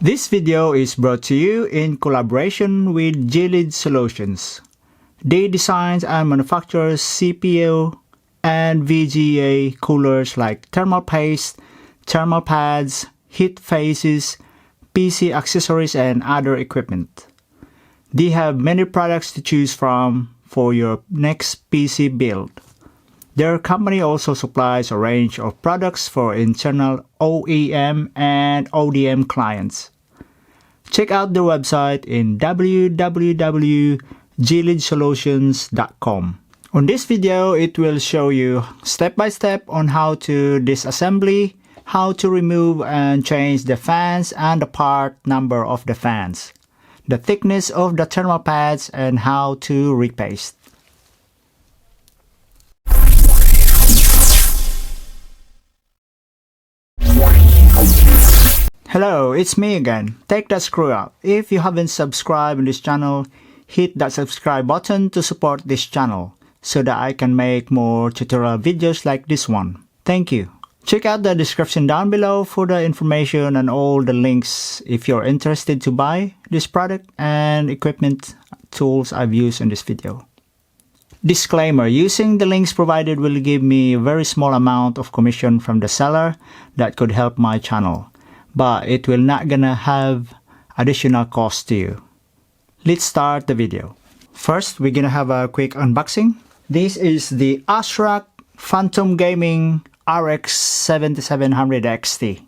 This video is brought to you in collaboration with G-Lead Solutions. They design and manufacture CPU and VGA coolers like thermal paste, thermal pads, heat phases, PC accessories, and other equipment. They have many products to choose from for your next PC build. Their company also supplies a range of products for internal OEM and ODM clients. Check out their website in www.gleadsolutions.com. On this video, it will show you step by step on how to disassembly, how to remove and change the fans and the part number of the fans, the thickness of the thermal pads, and how to repaste. Hello, it's me again. Take that screw out. If you haven't subscribed on this channel, hit that subscribe button to support this channel so that I can make more tutorial videos like this one. Thank you. Check out the description down below for the information and all the links if you're interested to buy this product and equipment tools I've used in this video. Disclaimer, using the links provided will give me a very small amount of commission from the seller that could help my channel, but it will not gonna have additional cost to you. Let's start the video. First, we're gonna have a quick unboxing. This is the ASROCK Phantom Gaming RX 7700 XT.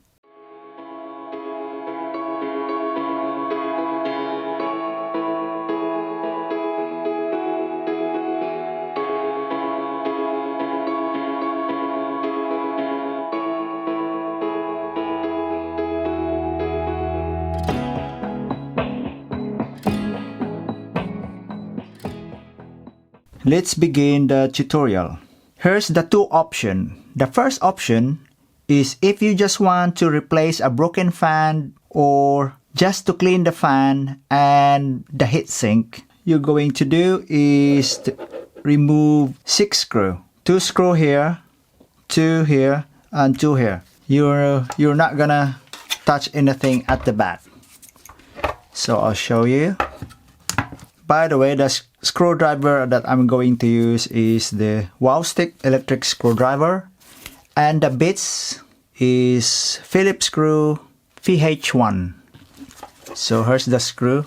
Let's begin the tutorial. Here's the two options. The first option is if you just want to replace a broken fan or just to clean the fan and the heatsink. You're going to do is to remove 6 screws. 2 screws here, 2 here, and 2 here. You're not gonna touch anything at the back. So I'll show you. By the way, the screwdriver that I'm going to use is the Wowstick electric screwdriver, and the bits is Phillips screw VH1. So here's the screw.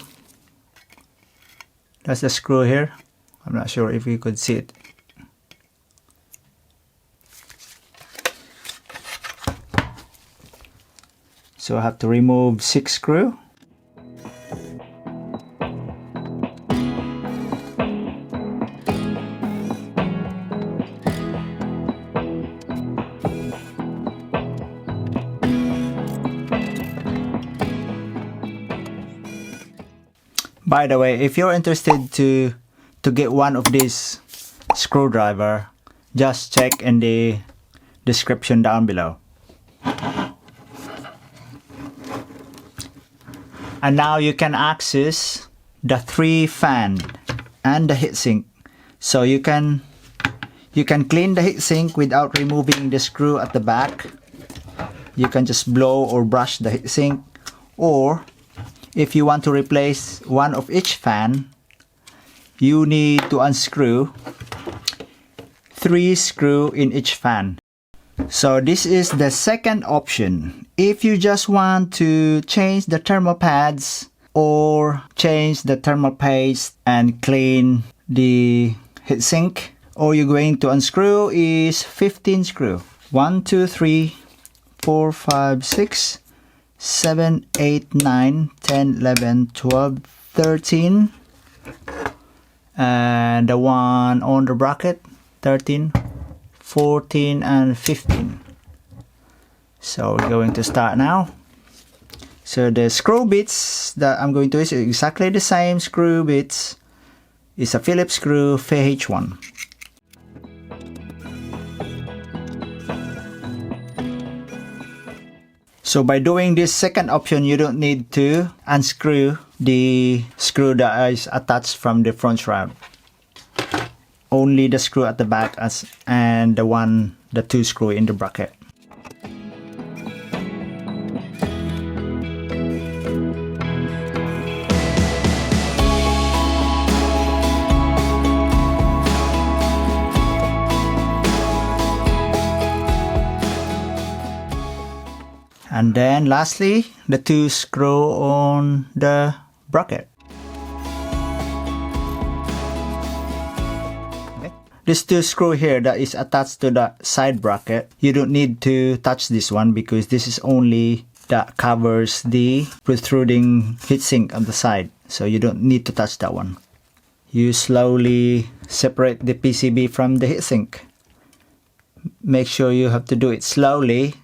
That's the screw here. I'm not sure if you could see it. So I have to remove 6 screws. By the way, if you're interested to get one of these screwdriver, just check in the description down below. And now you can access the 3 fan and the heatsink. So you can clean the heatsink without removing the screw at the back. You can just blow or brush the heatsink, or if you want to replace one of each fan, you need to unscrew 3 screws in each fan. So this is the second option. If you just want to change the thermal pads or change the thermal paste and clean the heatsink, all you're going to unscrew is 15 screws. 1, 2, 3, 4, 5, 6, 7, 8, 9, 10, 11, 12, 13, and the one on the bracket, 13, 14, and 15. So we're going to start now. So the screw bits that I'm going to use is exactly the same screw bits. It's a Phillips screw VH1. So by doing this second option, you don't need to unscrew the screw that is attached from the front shroud. Only the screw at the back and the 2 screw in the bracket. And then lastly, the 2 screw on the bracket. Okay. This 2 screw here that is attached to the side bracket, you don't need to touch this one because this is only that covers the protruding heatsink on the side. So you don't need to touch that one. You slowly separate the PCB from the heatsink. Make sure you have to do it slowly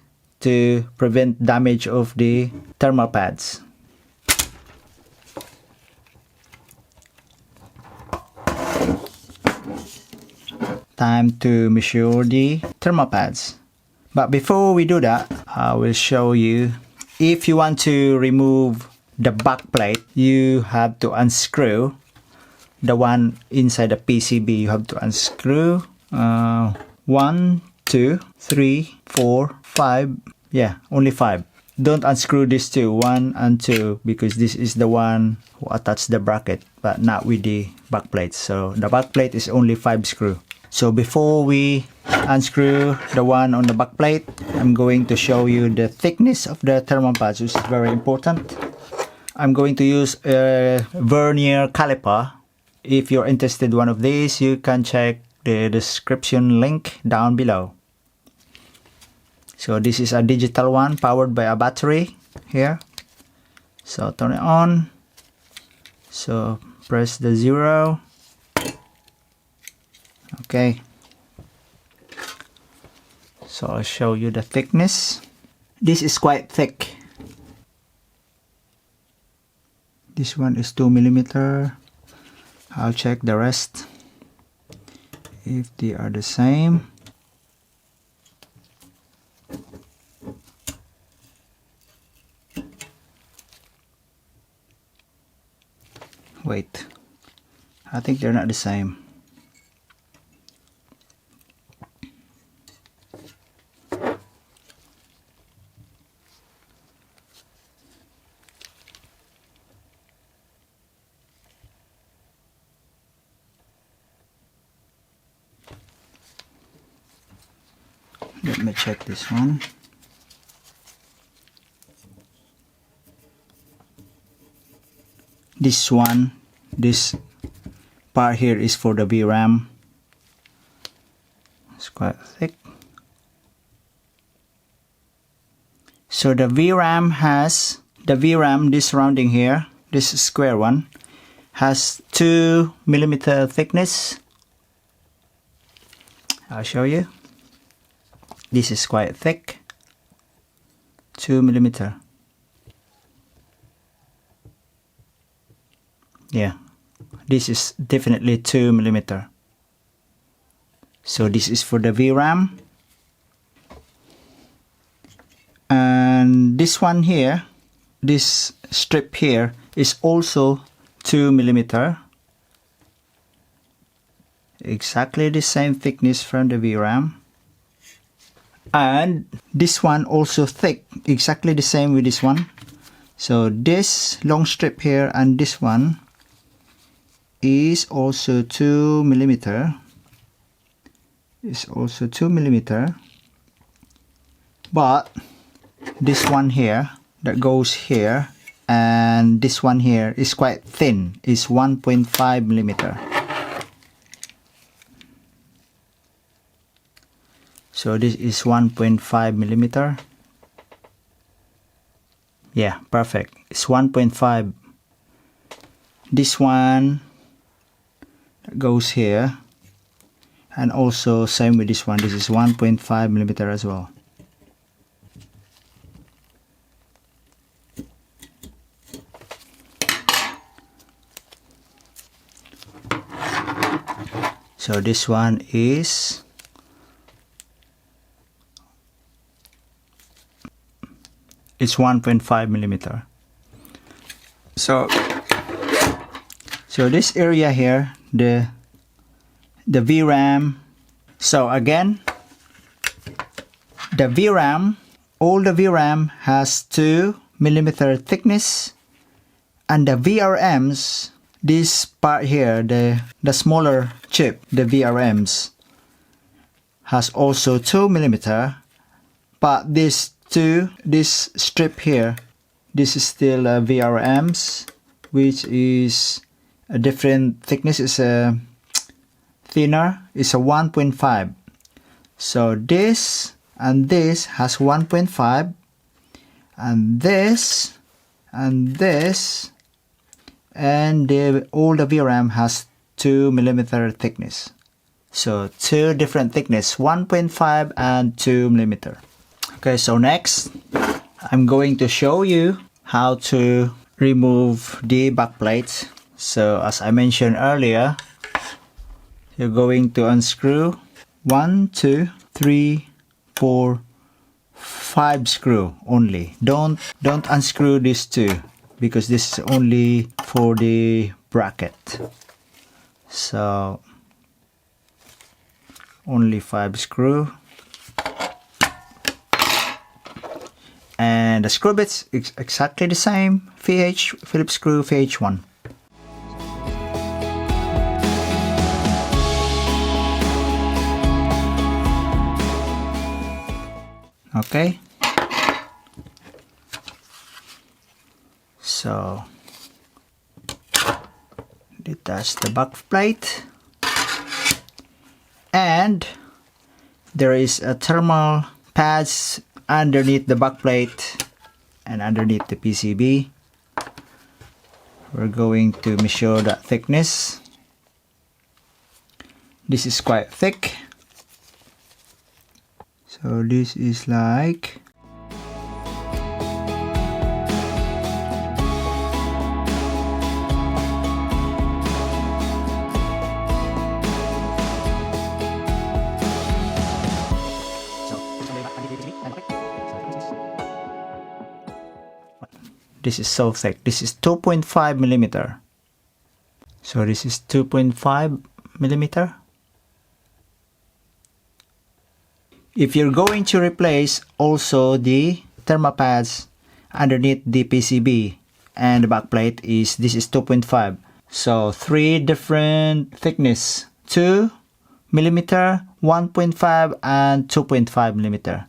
to prevent damage of the thermal pads. Time to measure the thermal pads. But before we do that, I will show you. If you want to remove the back plate, you have to unscrew the one inside the PCB. You have to unscrew 1, 2, 3, 4, 5. Yeah, only 5. Don't unscrew these two, 1 and 2, because this is the one who attached the bracket, but not with the back plate. So the back plate is only 5 screw. So before we unscrew the one on the back plate, I'm going to show you the thickness of the thermal pads, which is very important. I'm going to use a vernier caliper. If you're interested in one of these, you can check the description link down below. So this is a digital one powered by a battery here. So turn it on. So press the 0. Okay. So I'll show you the thickness. This is quite thick. This one is 2 mm. I'll check the rest if they are the same. Wait, I think they're not the same. Let me check this one. This one, this part here is for the VRAM. It's quite thick. So the VRAM has, this rounding here, this square one, has 2 mm thickness. I'll show you. This is quite thick, 2 mm. Yeah, this is definitely 2 mm. So this is for the VRAM. And this one here, this strip here is also 2 mm. Exactly the same thickness from the VRAM. And this one also thick, exactly the same with this one. So this long strip here and this one is also 2 mm. Is also 2 mm. But this one here that goes here and this one here is quite thin, is 1.5 mm. So this is 1.5 mm. Yeah, perfect. It's 1.5. This one goes here, and also same with this one. This is 1.5 mm as well. So this one is it's 1.5 mm. So this area here, the VRAM. So again, the VRAM, all the VRAM has 2 mm thickness, and the VRMs, this part here, the smaller chip, the VRMs, has also 2 mm, but this to this strip here. This is still VRMs, which is a different thickness. Is a thinner. It's a 1.5. So this and this has 1.5, and this and this, and all the VRM has 2mm thickness. So two different thickness, 1.5 and 2mm. Okay, so next I'm going to show you how to remove the backplate. So as I mentioned earlier, you're going to unscrew 1, 2, 3, 4, 5 screw only. Don't unscrew these two, because this is only for the bracket. So only 5 screw, and the screw bits is exactly the same. Phillips screw VH1. Okay, so detach the back plate, and there is a thermal pads underneath the back plate and underneath the PCB. We're going to measure that thickness. This is quite thick. So this is like this is so thick. This is 2.5mm. So this is 2.5mm. If you're going to replace also the thermal pads underneath the PCB and the backplate, this is 2.5. So 3 different thickness, 2mm, 1.5 and 2.5mm.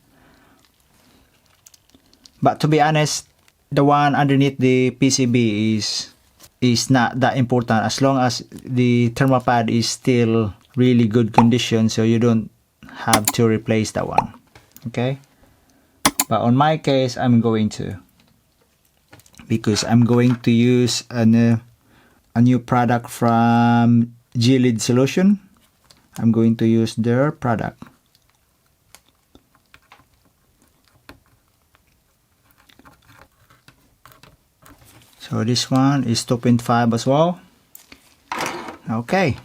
But to be honest, the one underneath the PCB is not that important, as long as the thermal pad is still really good condition, so you don't have to replace that one. Okay, but on my case I'm going to, because I'm going to use a new product from G-Lead Solution. I'm going to use their product. So this one is 2.5 as well. Okay,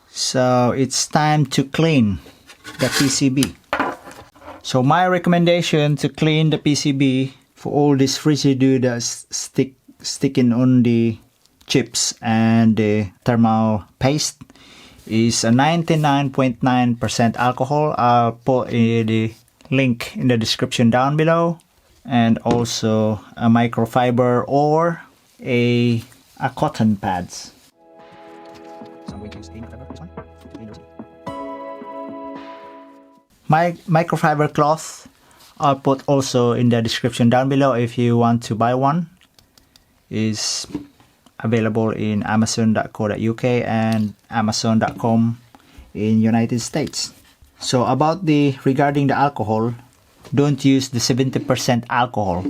so it's time to clean the PCB. So my recommendation to clean the PCB for all this residue that's sticking on the chips and the thermal paste is a 99.9% alcohol. I'll put the link in the description down below, and also a microfiber or a cotton pads. So I'm going to use this one. My microfiber cloth, I'll put also in the description down below if you want to buy one. Is available in amazon.co.uk and amazon.com in United States. So about regarding the alcohol, don't use the 70% alcohol.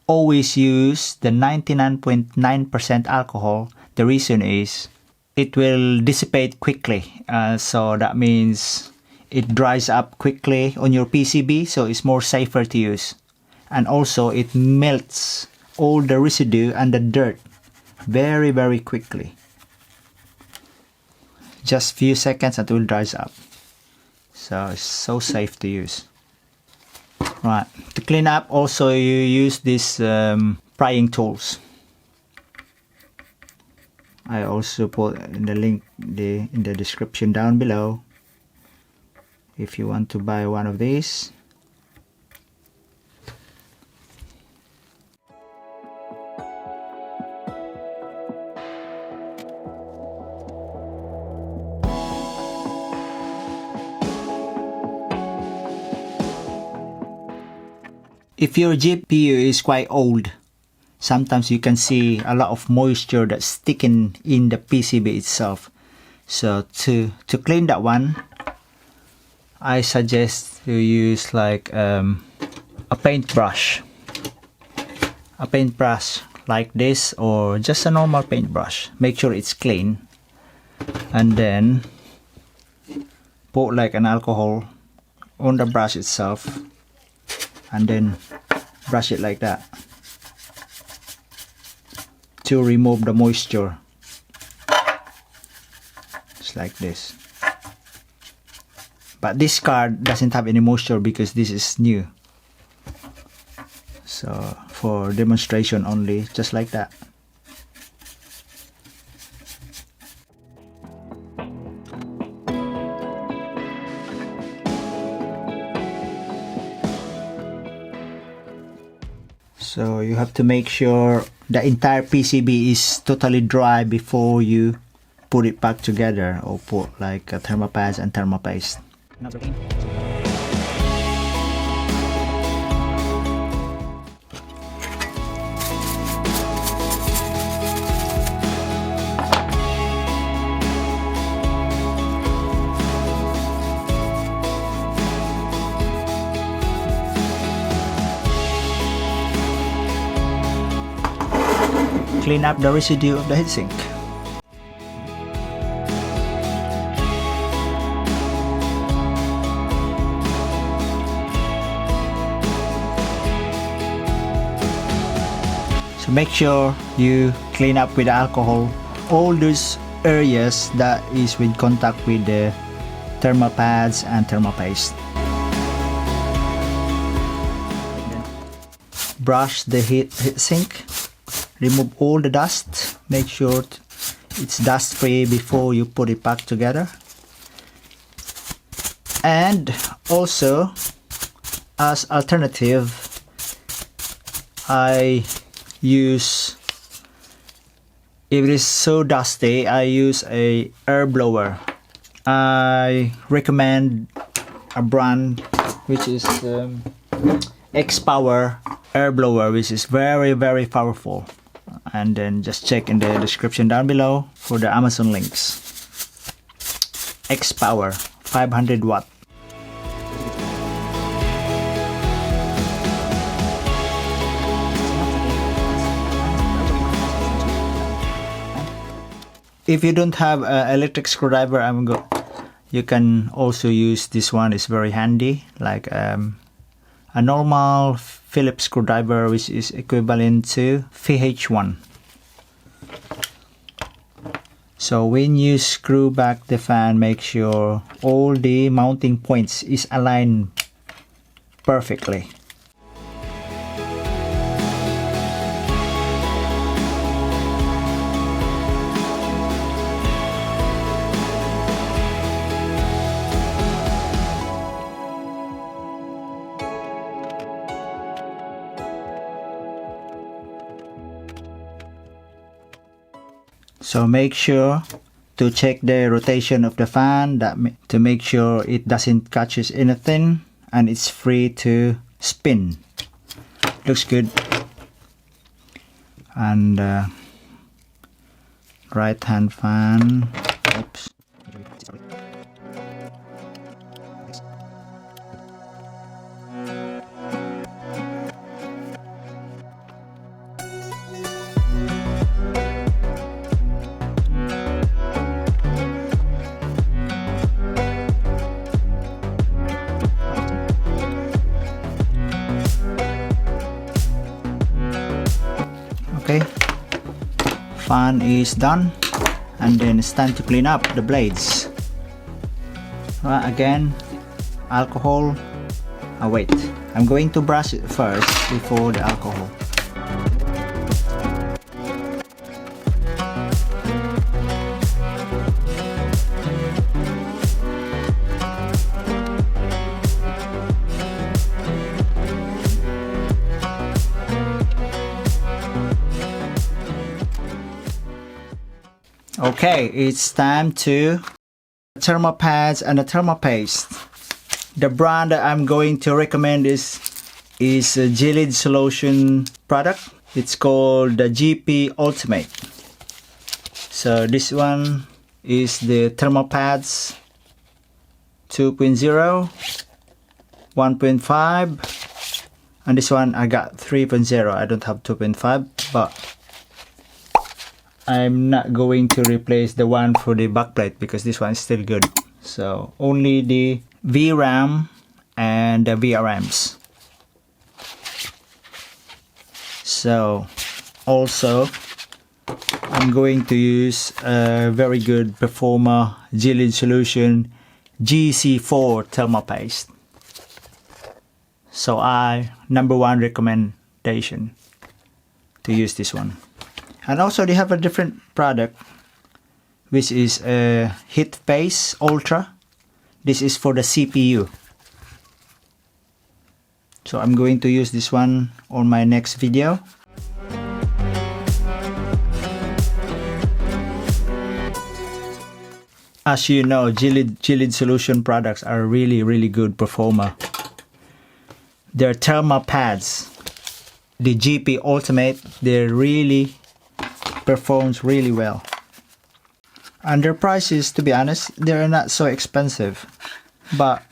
Always use the 99.9% alcohol. The reason is it will dissipate quickly. So that means it dries up quickly on your PCB, so it's more safer to use. And also it melts all the residue and the dirt very, very quickly. Just few seconds until it dries up. So it's so safe to use. Right, to clean up also you use these prying tools. I also put in the link in the description down below if you want to buy one of these. If your GPU is quite old, sometimes you can see a lot of moisture that's sticking in the PCB itself. So to clean that one, I suggest to use like a paintbrush. A paintbrush like this, or just a normal paintbrush. Make sure it's clean. And then put like an alcohol on the brush itself. And then brush it like that to remove the moisture. Just like this. But this card doesn't have any moisture because this is new. So for demonstration only, just like that. So you have to make sure the entire PCB is totally dry before you put it back together, or put like thermopads and thermopaste. Clean up the residue of the heatsink. So make sure you clean up with alcohol all those areas that is with contact with the thermopads and thermopaste. Brush the heatsink. Remove all the dust. Make sure it's dust free before you put it back together. And also, as alternative, I use, if it is so dusty, I use a air blower. I recommend a brand which is X-Power air blower, which is very powerful. And then just check in the description down below for the Amazon links. X-Power 500 watt. If you don't have an electric screwdriver, you can also use this one. It's very handy, like a normal Phillips screwdriver, which is equivalent to VH1. So when you screw back the fan, make sure all the mounting points is aligned perfectly. So make sure to check the rotation of the fan to make sure it doesn't catches anything and it's free to spin. Looks good. And right hand fan. Oops. Okay, fan is done, and then it's time to clean up the blades. Again, alcohol. Wait, I'm going to brush it first before the alcohol. Okay, it's time to thermopads and the thermopaste. The brand that I'm going to recommend is is a Gelid solution product. It's called the GP Ultimate. So this one is the thermal pads 2.0, 1.5, and this one I got 3.0. I don't have 2.5, but I'm not going to replace the one for the backplate because this one is still good. So only the VRAM and the VRMs. So also I'm going to use a very good performer Gelid solution GC4 thermal paste. So #1 recommendation to use this one. And also they have a different product, which is a Heat Paste Ultra. This is for the CPU. So I'm going to use this one on my next video. As you know, Gelid solution products are really good performer. Their thermal pads, the GP Ultimate, they really performs really well. And their prices, to be honest, they're not so expensive, but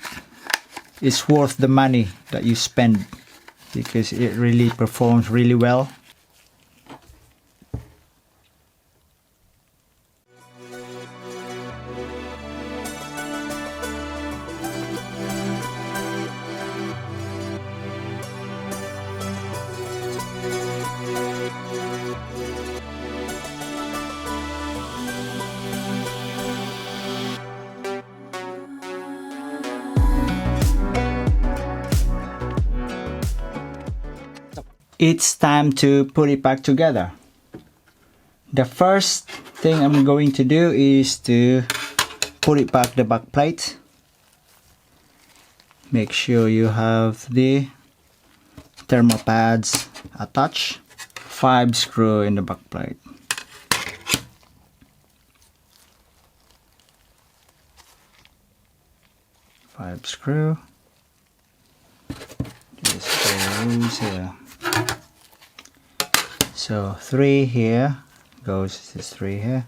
it's worth the money that you spend because it really performs really well. It's time to put it back together. The first thing I'm going to do is to put it back the back plate. Make sure you have the thermal pads attached. 5 screws in the back plate. Five screw. Just goes here. So 3 here goes this 3 here.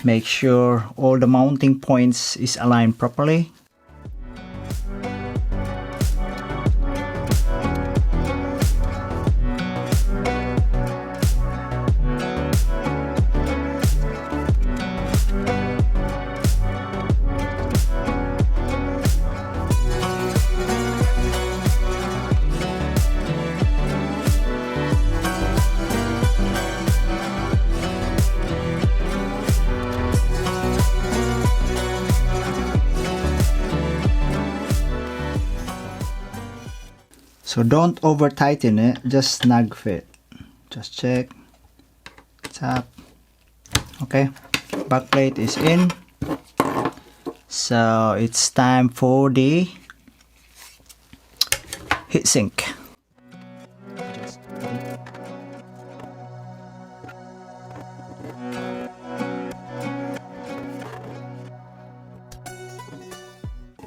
Make sure all the mounting points is aligned properly. So don't over tighten it, just snug fit. Just check, tap. Okay, back plate is in. So it's time for the heatsink.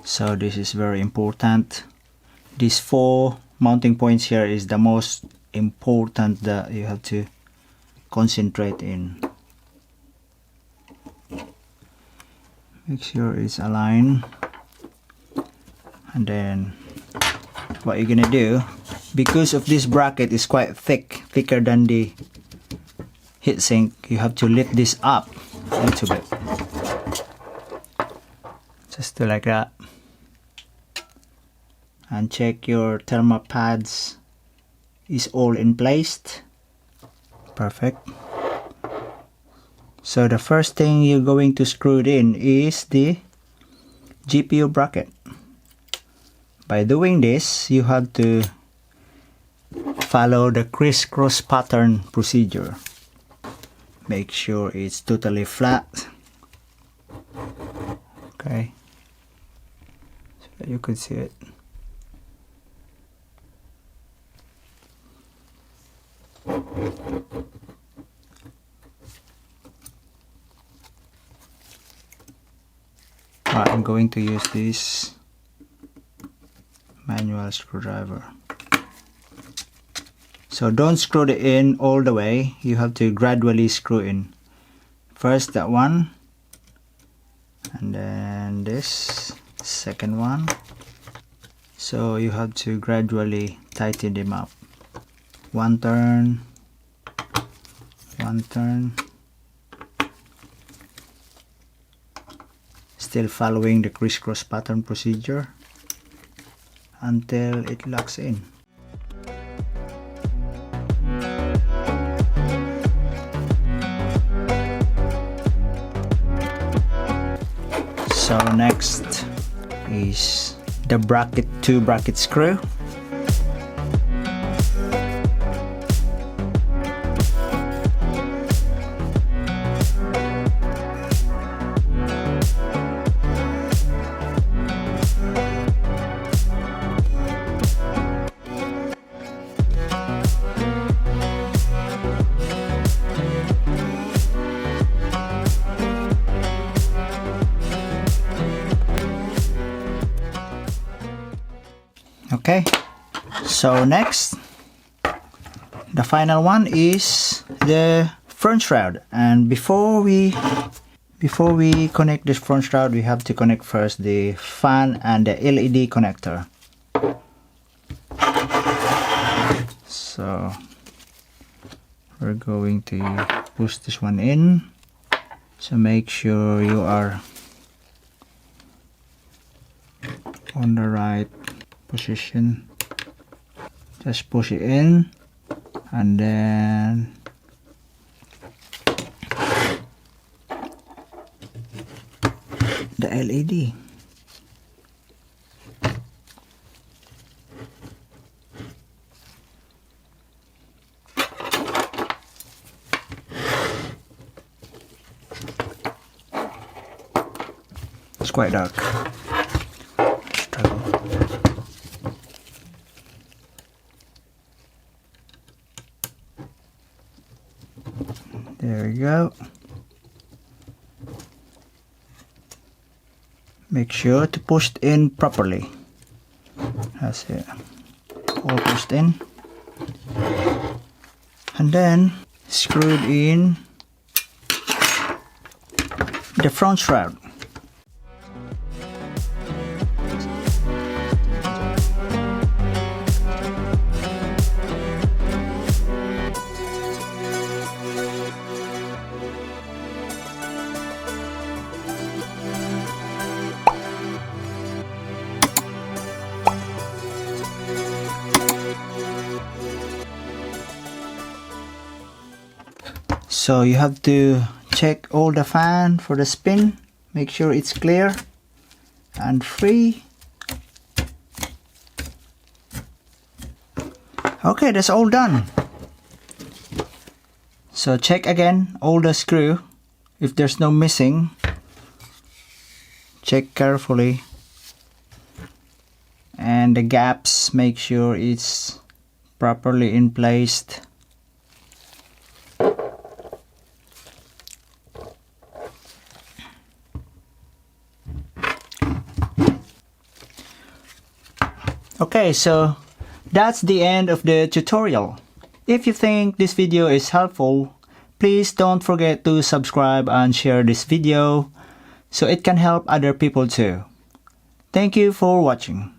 So this is very important. These 4 mounting points here is the most important that you have to concentrate in. Make sure it's aligned. And then what you're gonna do, because of this bracket is quite thicker than the heatsink, you have to lift this up a little bit. Just do like that. And check your thermal pads is all in place. Perfect. So the first thing you're going to screw it in is the GPU bracket. By doing this, you have to follow the crisscross pattern procedure. Make sure it's totally flat. Okay, so that you could see it. I'm going to use this manual screwdriver. So don't screw it in all the way, you have to gradually screw in. First that one, and then this second one. So you have to gradually tighten them up. One turn, one turn. Still following the crisscross pattern procedure until it locks in. So next is the two bracket screw. Okay, so next, the final one is the front shroud. And before we connect this front shroud, we have to connect first the fan and the LED connector. So we're going to push this one in. So make sure you are on the right position. Just push it in, and then the LED. It's quite dark. Struggle. There we go. Make sure to push it in properly. That's it. All pushed in. And then screwed in the front shroud. So you have to check all the fan for the spin, make sure it's clear and free. Okay, that's all done. So check again all the screw. If there's no missing, check carefully. And the gaps, make sure it's properly in place. Okay, so that's the end of the tutorial. If you think this video is helpful, please don't forget to subscribe and share this video so it can help other people too. Thank you for watching.